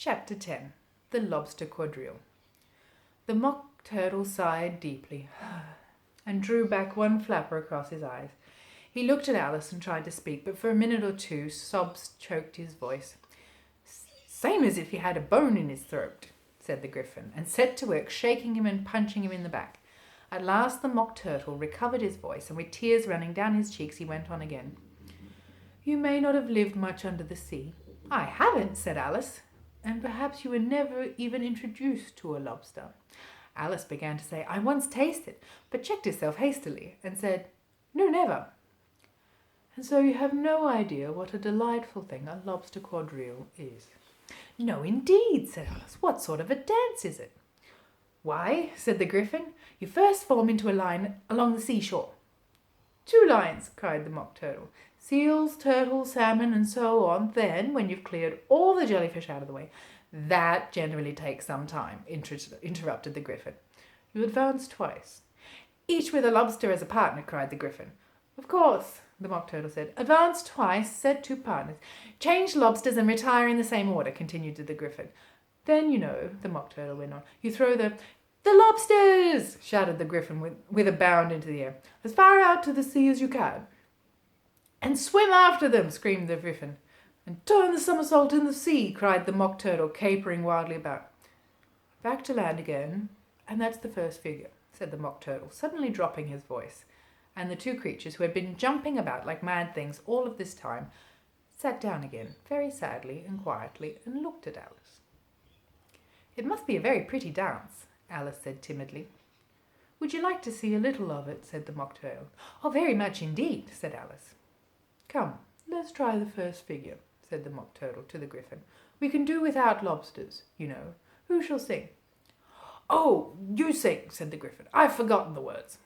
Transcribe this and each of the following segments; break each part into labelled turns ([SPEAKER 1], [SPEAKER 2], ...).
[SPEAKER 1] Chapter 10. The Lobster Quadrille. The Mock Turtle sighed deeply and drew back one flapper across his eyes. He looked at Alice and tried to speak, but for a minute or two sobs choked his voice. "Same as if he had a bone in his throat," said the Gryphon, and set to work shaking him and punching him in the back. At last the Mock Turtle recovered his voice, and with tears running down his cheeks he went on again. "You may not have lived much under the sea." "I haven't," said Alice. "And perhaps you were never even introduced to a lobster." Alice began to say, "I once tasted," but checked herself hastily and said, "No, never." "And so you have no idea what a delightful thing a lobster quadrille is." "No, indeed," said Alice. "What sort of a dance is it?" "Why," said the Gryphon, "you first form into a line along the seashore." "Two lines," cried the Mock Turtle. "Seals, turtles, salmon, and so on. Then, when you've cleared all the jellyfish out of the way—" "That generally takes some time," interrupted the Gryphon. "You advance twice." "Each with a lobster as a partner," cried the Gryphon. "Of course," the Mock Turtle said. "Advance twice, set two partners. Change lobsters and retire in the same order," continued the Gryphon. "Then, you know," the Mock Turtle went on, "you throw the—" "The lobsters!" shouted the Gryphon with a bound into the air. "As far out to the sea as you can." "And swim after them!" screamed the Gryphon. "And turn the somersault in the sea!" cried the Mock Turtle, capering wildly about. "Back to land again, and that's the first figure," said the Mock Turtle, suddenly dropping his voice. And the two creatures, who had been jumping about like mad things all of this time, sat down again, very sadly and quietly, and looked at Alice. "It must be a very pretty dance," Alice said timidly. "Would you like to see a little of it?" said the Mock Turtle. "Oh, very much indeed," said Alice. "Come, let's try the first figure," said the Mock Turtle to the Gryphon. "We can do without lobsters, you know. Who shall sing?" "Oh, you sing," said the Gryphon. "I've forgotten the words."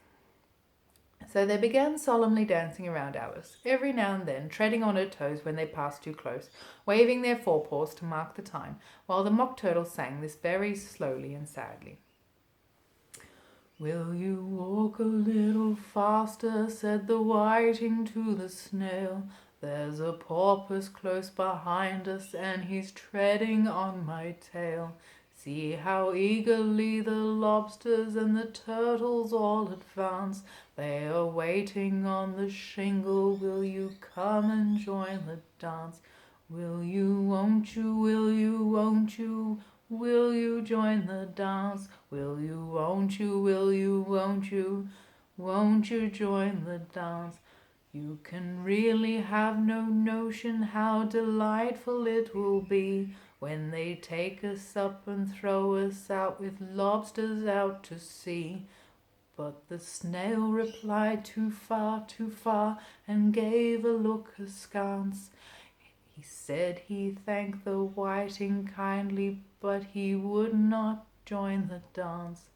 [SPEAKER 1] So they began solemnly dancing around Alice, every now and then treading on her toes when they passed too close, waving their forepaws to mark the time, while the Mock Turtle sang this very slowly and sadly. "Will you walk a little faster?" said the whiting to the snail. "There's a porpoise close behind us, and he's treading on my tail. See how eagerly the lobsters and the turtles all advance. They are waiting on the shingle. Will you come and join the dance? Will you, won't you, will you, won't you? Will you join the dance? Will you, won't you, will you, won't you? Won't you join the dance? You can really have no notion how delightful it will be when they take us up and throw us out with lobsters out to sea." But the snail replied, too far, and gave a look askance. He said he thanked the whiting kindly, but he would not join the dance.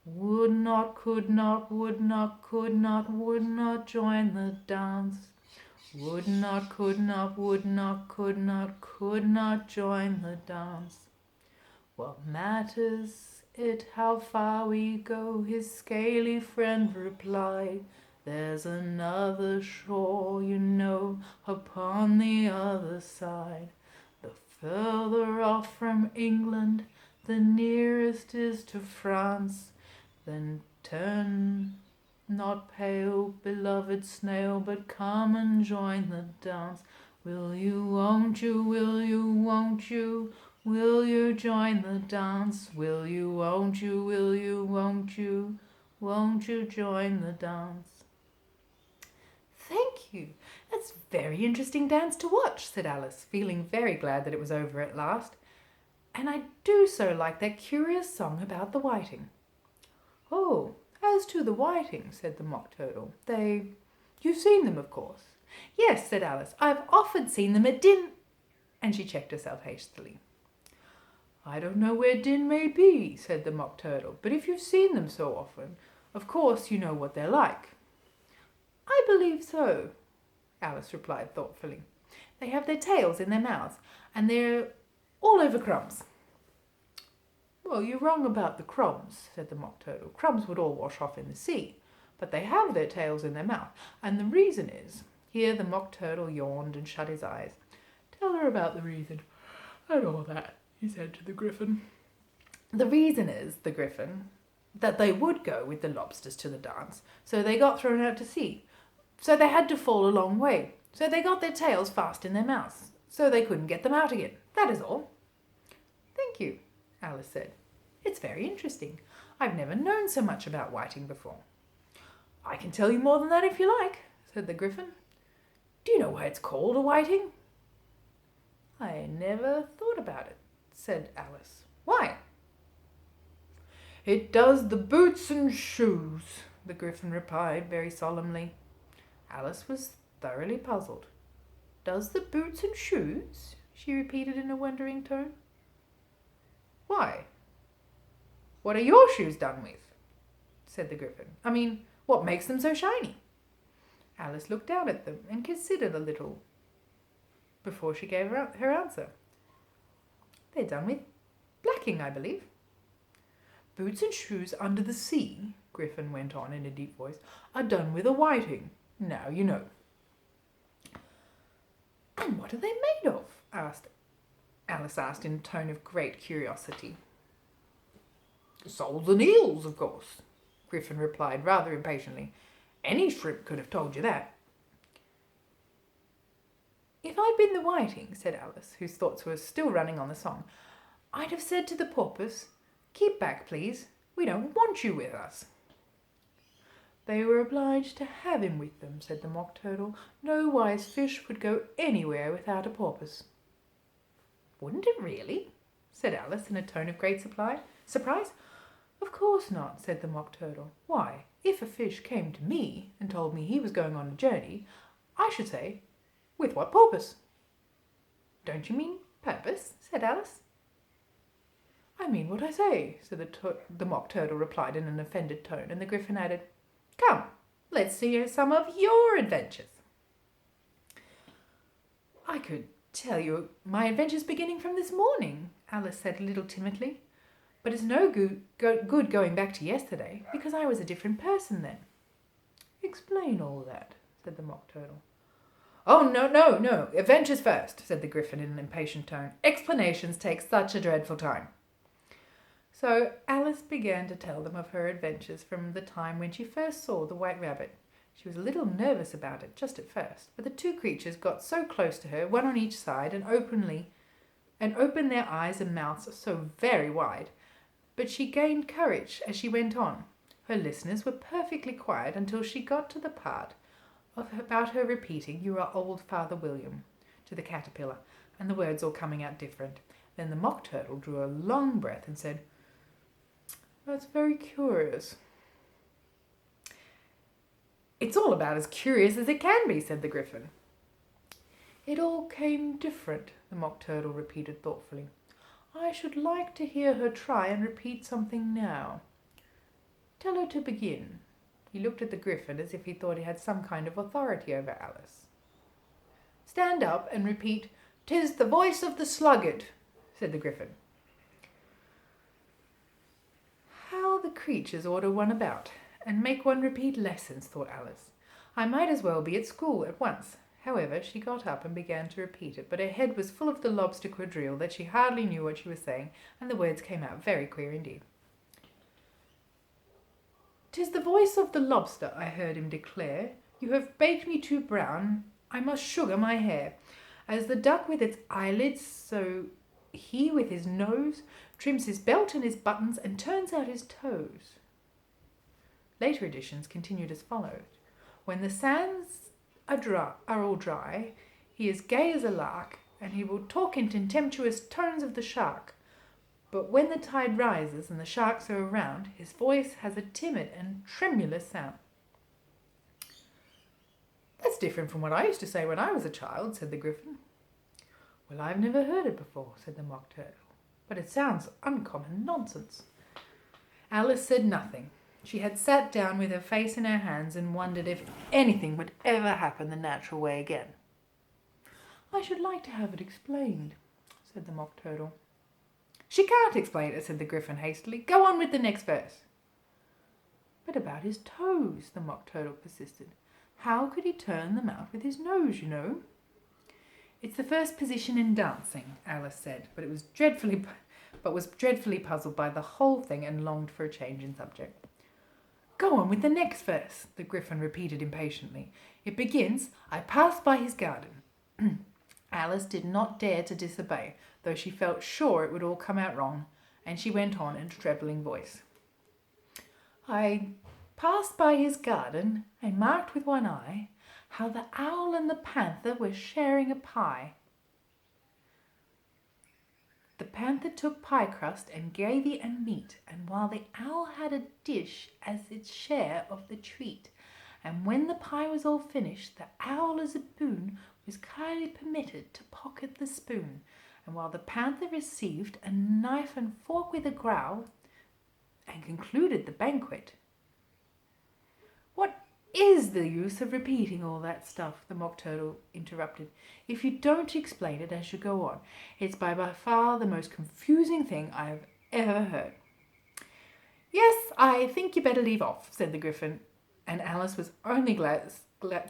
[SPEAKER 1] Would not, could not, would not, could not, would not join the dance. Would not, could not, would not, could not join the dance. "What matters it how far we go?" his scaly friend replied. "There's another shore, you know, upon the other side. The further off from England, the nearest is to France. Then turn not pale, beloved snail, but come and join the dance. Will you, won't you, will you, won't you? Will you join the dance? Will you, won't you, will you, won't you? Won't you join the dance?" "Thank you. That's a very interesting dance to watch," said Alice, feeling very glad that it was over at last. "And I do so like that curious song about the whiting." "Oh, as to the whiting," said the Mock Turtle, you've seen them, of course." "Yes," said Alice, "I've often seen them at and she checked herself hastily. "I don't know where Din may be," said the Mock Turtle, "but if you've seen them so often, of course you know what they're like." "I believe so," Alice replied thoughtfully. "They have their tails in their mouths, and they're all over crumbs." "Well, you're wrong about the crumbs," said the Mock Turtle. "Crumbs would all wash off in the sea, but they have their tails in their mouth, and the reason is—" Here the Mock Turtle yawned and shut his eyes. "Tell her about the reason and all that," he said to the Griffin. The reason is, the Griffin, that they would go with the lobsters to the dance, so they got thrown out to sea. So they had to fall a long way. So they got their tails fast in their mouths, so they couldn't get them out again. That is all. Thank you, Alice said. It's very interesting. I've never known so much about whiting before. I can tell you more than that if you like, said the Griffin. Do you know why it's called a whiting? I never thought about it, said Alice. Why? It does the boots and shoes, the Griffin replied very solemnly. Alice was thoroughly puzzled. Does the boots and shoes? She repeated in a wondering tone. Why? What are your shoes done with? Said the Griffin. I mean, what makes them so shiny? Alice looked down at them and considered a little before she gave her answer. They're done with blacking, I believe. Boots and shoes under the sea, Griffin went on in a deep voice, are done with a whiting. Now you know. And what are they made of? Alice asked in a tone of great curiosity. Soles and eels, of course, Griffin replied rather impatiently. Any shrimp could have told you that. If I'd been the whiting, said Alice, whose thoughts were still running on the song, I'd have said to the porpoise, keep back, please. We don't want you with us. They were obliged to have him with them, said the Mock Turtle. No wise fish would go anywhere without a porpoise. Wouldn't it really? Said Alice in a tone of great surprise. Of course not, said the Mock Turtle. Why, if a fish came to me and told me he was going on a journey, I should say, with what purpose? Don't you mean purpose? Said Alice. I mean what I say, said the Mock Turtle replied in an offended tone, and the Griffin added, Come, let's hear some of your adventures. I could tell you my adventures beginning from this morning, Alice said a little timidly. But it's no good going back to yesterday, because I was a different person then. Explain all that, said the Mock Turtle. Oh, no. Adventures first, said the Griffin in an impatient tone. Explanations take such a dreadful time. So Alice began to tell them of her adventures from the time when she first saw the White Rabbit. She was a little nervous about it just at first, but the two creatures got so close to her, one on each side, and opened their eyes and mouths so very wide. But she gained courage as she went on. Her listeners were perfectly quiet until she got to the part about her repeating, You are old Father William, to the caterpillar, and the words all coming out different. Then the Mock Turtle drew a long breath and said, That's very curious. It's all about as curious as it can be, said the Griffin. It all came different, the Mock Turtle repeated thoughtfully. I should like to hear her try and repeat something now. Tell her to begin. He looked at the Griffin as if he thought he had some kind of authority over Alice. Stand up and repeat, 'Tis the voice of the sluggard, said the Griffin. How the creatures order one about, and make one repeat lessons, thought Alice. I might as well be at school at once. However, she got up and began to repeat it, but her head was full of the Lobster Quadrille that she hardly knew what she was saying, and the words came out very queer indeed. 'Tis the voice of the lobster, I heard him declare. You have baked me too brown, I must sugar my hair. As the duck with its eyelids, so he with his nose trims his belt and his buttons and turns out his toes. Later editions continued as follows. When the sands are all dry, he is gay as a lark, and he will talk in contemptuous tones of the shark. But when the tide rises and the sharks are around, his voice has a timid and tremulous sound. That's different from what I used to say when I was a child, said the Griffin. Well, I've never heard it before, said the Mock Turtle, but it sounds uncommon nonsense. Alice said nothing. She had sat down with her face in her hands and wondered if anything would ever happen the natural way again. I should like to have it explained, said the Mock Turtle. She can't explain it, said the Griffin hastily. Go on with the next verse. But about his toes, the Mock Turtle persisted. How could he turn them out with his nose, you know? It's the first position in dancing, Alice said, but was dreadfully puzzled by the whole thing and longed for a change in subject. Go on with the next verse, the Gryphon repeated impatiently. It begins, I passed by his garden. Alice did not dare to disobey, though she felt sure it would all come out wrong, and she went on in a trebling voice. I passed by his garden and marked with one eye how the owl and the panther were sharing a pie. The panther took pie crust and gravy and meat, and while the owl had a dish as its share of the treat, and when the pie was all finished, the owl as a boon was kindly permitted to pocket the spoon, and while the panther received a knife and fork with a growl, and concluded the banquet. What is the use of repeating all that stuff? The Mock Turtle interrupted. If you don't explain it as you go on, it's by far the most confusing thing I have ever heard. Yes, I think you better leave off, said the Gryphon, and Alice was only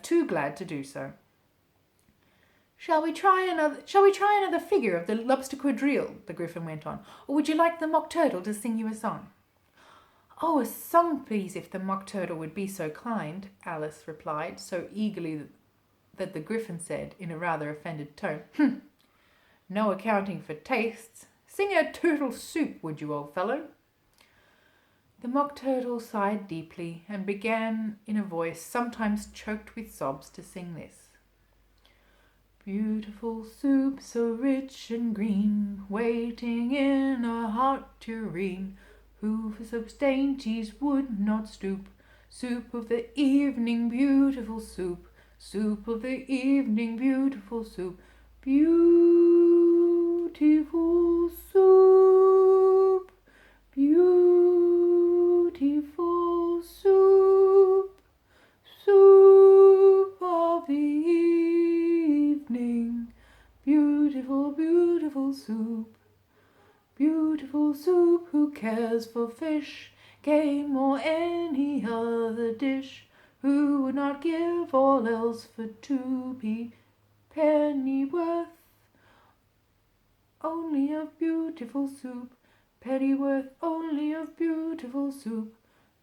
[SPEAKER 1] too glad to do so. Shall we try another figure of the Lobster Quadrille? The Gryphon went on, or would you like the Mock Turtle to sing you a song? Oh, a song, please, if the Mock Turtle would be so kind, Alice replied, so eagerly that the Gryphon said, in a rather offended tone, No accounting for tastes. Sing a turtle soup, would you, old fellow? The Mock Turtle sighed deeply and began, in a voice sometimes choked with sobs, to sing this. Beautiful soup, so rich and green, waiting in a hot tureen, who for such dainties would not stoop. Soup of the evening, beautiful soup. Soup of the evening, beautiful soup. Beautiful soup. Beautiful soup. Soup of the evening. Beautiful, beautiful soup. Beautiful soup, who cares for fish, game, or any other dish? Who would not give all else for 2p pennyworth only of beautiful soup? Pennyworth only of beautiful soup.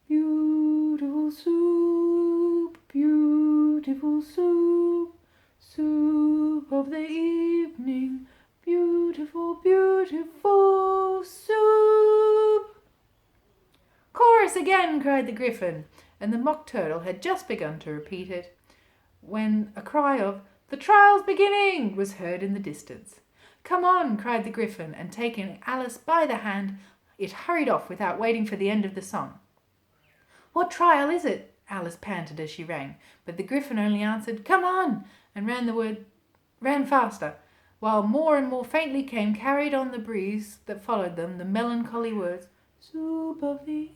[SPEAKER 1] Beautiful soup, beautiful soup. Soup of the evening. Beautiful, beautiful soup. Chorus again, cried the Gryphon, and the Mock Turtle had just begun to repeat it when a cry of "The trial's beginning!" was heard in the distance. Come on, cried the Gryphon, and taking Alice by the hand, it hurried off without waiting for the end of the song. What trial is it? Alice panted as she ran, but the Gryphon only answered, Come on, and ran faster, while more and more faintly came, carried on the breeze that followed them, the melancholy words, Soup of the